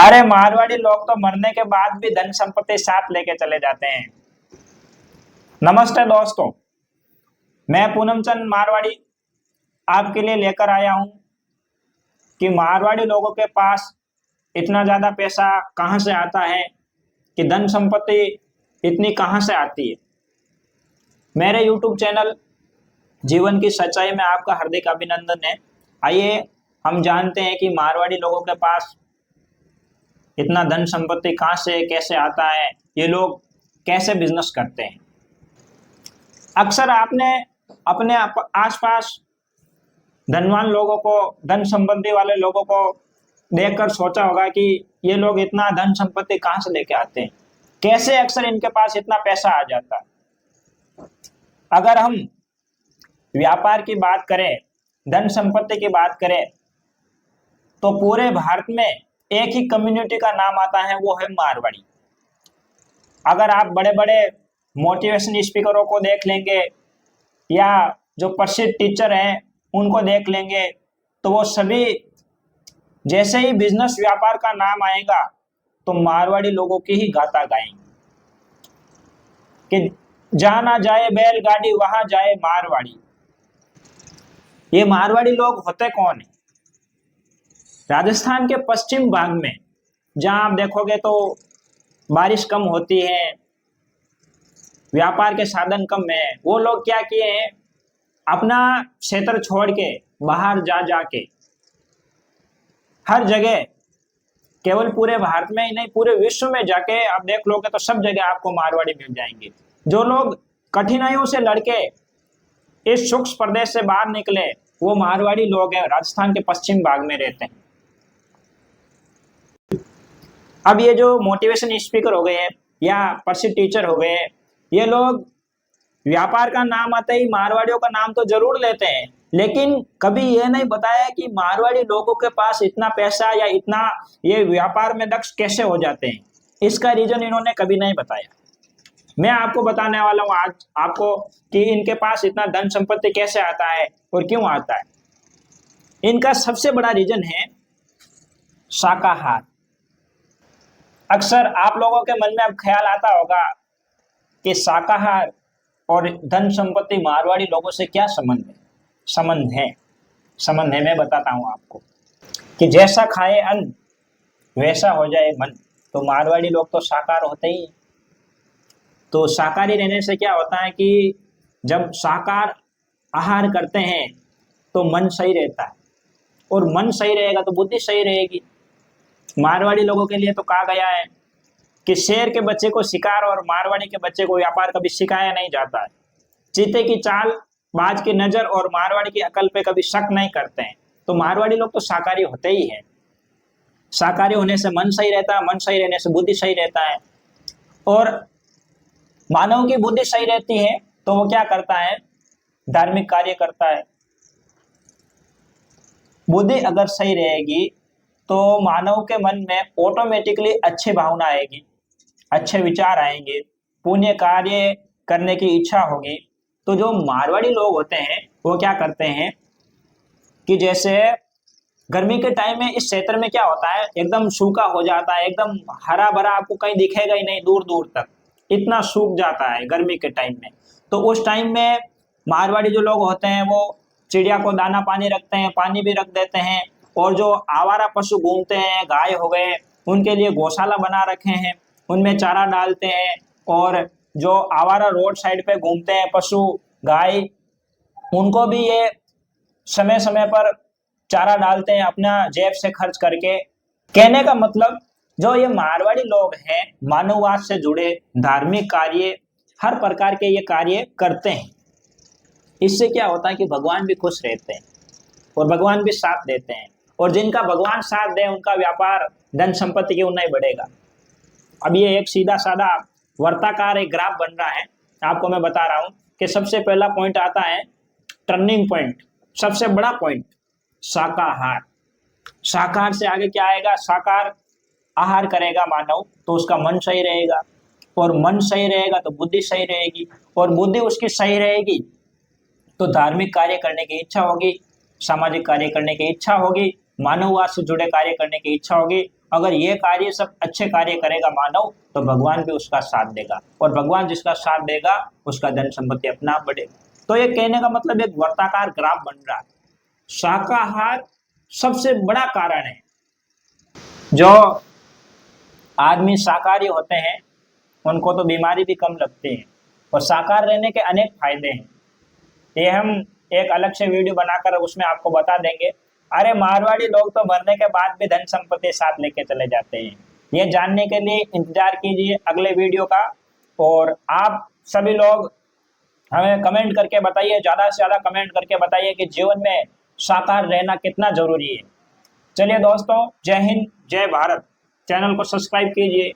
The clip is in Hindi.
अरे मारवाड़ी लोग तो मरने के बाद भी धन संपत्ति साथ लेके चले जाते हैं। नमस्ते दोस्तों, मैं पूनम चंद मारवाड़ी आपके लिए लेकर आया हूं कि मारवाड़ी लोगों के पास इतना ज्यादा पैसा कहां से आता है, कि धन संपत्ति इतनी कहां से आती है। मेरे YouTube चैनल जीवन की सच्चाई में आपका हार्दिक अभिनंदन है। आइए हम जानते हैं कि मारवाड़ी लोगों के पास इतना धन संपत्ति कहां से कैसे आता है, ये लोग कैसे बिजनेस करते हैं। अक्सर आपने अपने आसपास धनवान लोगों को, धन संपत्ति वाले लोगों को देखकर सोचा होगा कि ये लोग इतना धन संपत्ति कहां से लेके आते हैं, कैसे अक्सर इनके पास इतना पैसा आ जाता है। अगर हम व्यापार की बात करें, धन संपत्ति की बात करें, तो पूरे भारत में एक ही कम्युनिटी का नाम आता है, वो है मारवाड़ी। अगर आप बड़े बड़े मोटिवेशन स्पीकरों को देख लेंगे या जो प्रसिद्ध टीचर हैं उनको देख लेंगे, तो वो सभी जैसे ही बिजनेस व्यापार का नाम आएगा तो मारवाड़ी लोगों की ही गाथा गाएंगे कि जहां ना जाए बैलगाड़ी वहां जाए मारवाड़ी। ये मारवाड़ी लोग होते कौन है? राजस्थान के पश्चिम भाग में, जहां आप देखोगे तो बारिश कम होती है, व्यापार के साधन कम है, वो लोग क्या किए हैं, अपना क्षेत्र छोड़ के बाहर जा जाके हर जगह, केवल पूरे भारत में ही नहीं पूरे विश्व में जाके आप देख लोगे तो सब जगह आपको मारवाड़ी मिल जाएंगे। जो लोग कठिनाइयों से लड़के इस सूक्ष्म प्रदेश से बाहर निकले, वो मारवाड़ी लोग हैं, राजस्थान के पश्चिम भाग में रहते हैं। अब ये जो मोटिवेशन स्पीकर हो गए या प्रसिद्ध टीचर हो गए, ये लोग व्यापार का नाम आते ही मारवाड़ियों का नाम तो जरूर लेते हैं, लेकिन कभी ये नहीं बताया कि मारवाड़ी लोगों के पास इतना पैसा या इतना ये व्यापार में दक्ष कैसे हो जाते हैं। इसका रीजन इन्होंने कभी नहीं बताया। मैं आपको बताने वाला हूं आज आपको कि इनके पास इतना धन संपत्ति कैसे आता है और क्यों आता है। इनका सबसे बड़ा रीजन है शाकाहार। अक्सर आप लोगों के मन में अब ख्याल आता होगा कि शाकाहार और धन संपत्ति मारवाड़ी लोगों से क्या संबंध है। संबंध है मैं बताता हूं आपको कि जैसा खाए अन्न वैसा हो जाए मन। तो मारवाड़ी लोग तो शाकाहार होते ही। तो शाकाहारी रहने से क्या होता है कि जब शाकाहार आहार करते हैं तो मन सही रहता है, और मन सही रहेगा तो बुद्धि सही रहेगी। मारवाड़ी लोगों के लिए तो कहा गया है कि शेर के बच्चे को शिकार और मारवाड़ी के बच्चे को व्यापार कभी सिखाया नहीं जाता है। चीते की चाल, बाज की नजर और मारवाड़ी की अकल पे कभी शक नहीं करते हैं। तो मारवाड़ी लोग तो शाकाहारी होते ही हैं। शाकाहारी होने से मन सही रहता है, मन सही रहने से बुद्धि सही रहता है, और मानव की बुद्धि सही रहती है तो वो क्या करता है, धार्मिक कार्य करता है। बुद्धि अगर सही रहेगी तो मानव के मन में ऑटोमेटिकली अच्छी भावना आएगी, अच्छे विचार आएंगे, पुण्य कार्य करने की इच्छा होगी। तो जो मारवाड़ी लोग होते हैं वो क्या करते हैं कि जैसे गर्मी के टाइम में इस क्षेत्र में क्या होता है, एकदम सूखा हो जाता है, एकदम हरा भरा आपको कहीं दिखेगा ही नहीं, दूर दूर तक इतना सूख जाता है गर्मी के टाइम में। तो उस टाइम में मारवाड़ी जो लोग होते हैं वो चिड़िया को दाना पानी रखते हैं, पानी भी रख देते हैं, और जो आवारा पशु घूमते हैं, गाय हो गए, उनके लिए गौशाला बना रखे हैं, उनमें चारा डालते हैं। और जो आवारा रोड साइड पे घूमते हैं पशु, गाय, उनको भी ये समय समय पर चारा डालते हैं अपना जेब से खर्च करके। कहने का मतलब, जो ये मारवाड़ी लोग हैं मानववाद से जुड़े धार्मिक कार्य, हर प्रकार के ये कार्य करते हैं। इससे क्या होता है कि भगवान भी खुश रहते हैं और भगवान भी साथ देते हैं, और जिनका भगवान साथ दे उनका व्यापार धन संपत्ति क्यों नहीं बढ़ेगा। अब ये एक सीधा साधा वर्ताकार एक ग्राफ बन रहा है, आपको मैं बता रहा हूं कि सबसे पहला पॉइंट आता है टर्निंग पॉइंट, सबसे बड़ा पॉइंट शाकाहार। शाकाहार से आगे क्या आएगा, शाकाहार आहार करेगा मानव तो उसका मन सही रहेगा, और मन सही रहेगा तो बुद्धि सही रहेगी, और बुद्धि उसकी सही रहेगी तो धार्मिक कार्य करने की इच्छा होगी, सामाजिक कार्य करने की इच्छा होगी, मानववाद से जुड़े कार्य करने की इच्छा होगी, अगर ये कार्य सब अच्छे कार्य करेगा मानव, तो भगवान भी उसका साथ देगा, और भगवान जिसका साथ देगा उसका धन संपत्ति अपना आप बढ़ेगा। तो ये कहने का मतलब एक वर्ताकार ग्राफ बन रहा है। शाकाहार सबसे बड़ा कारण है। जो आदमी शाकाहारी होते हैं उनको तो बीमारी भी कम लगती है, और शाकाहार रहने के अनेक फायदे हैं। ये हम एक अलग से वीडियो बनाकर उसमें आपको बता देंगे। अरे मारवाड़ी लोग तो मरने के बाद भी धन संपत्ति साथ लेके चले जाते हैं। ये जानने के लिए इंतजार कीजिए अगले वीडियो का। और आप सभी लोग हमें कमेंट करके बताइए, ज़्यादा से ज़्यादा कमेंट करके बताइए कि जीवन में शाकाहार रहना कितना जरूरी है। चलिए दोस्तों, जय हिंद जय भारत। चैनल को सब्सक्राइब कीजिए।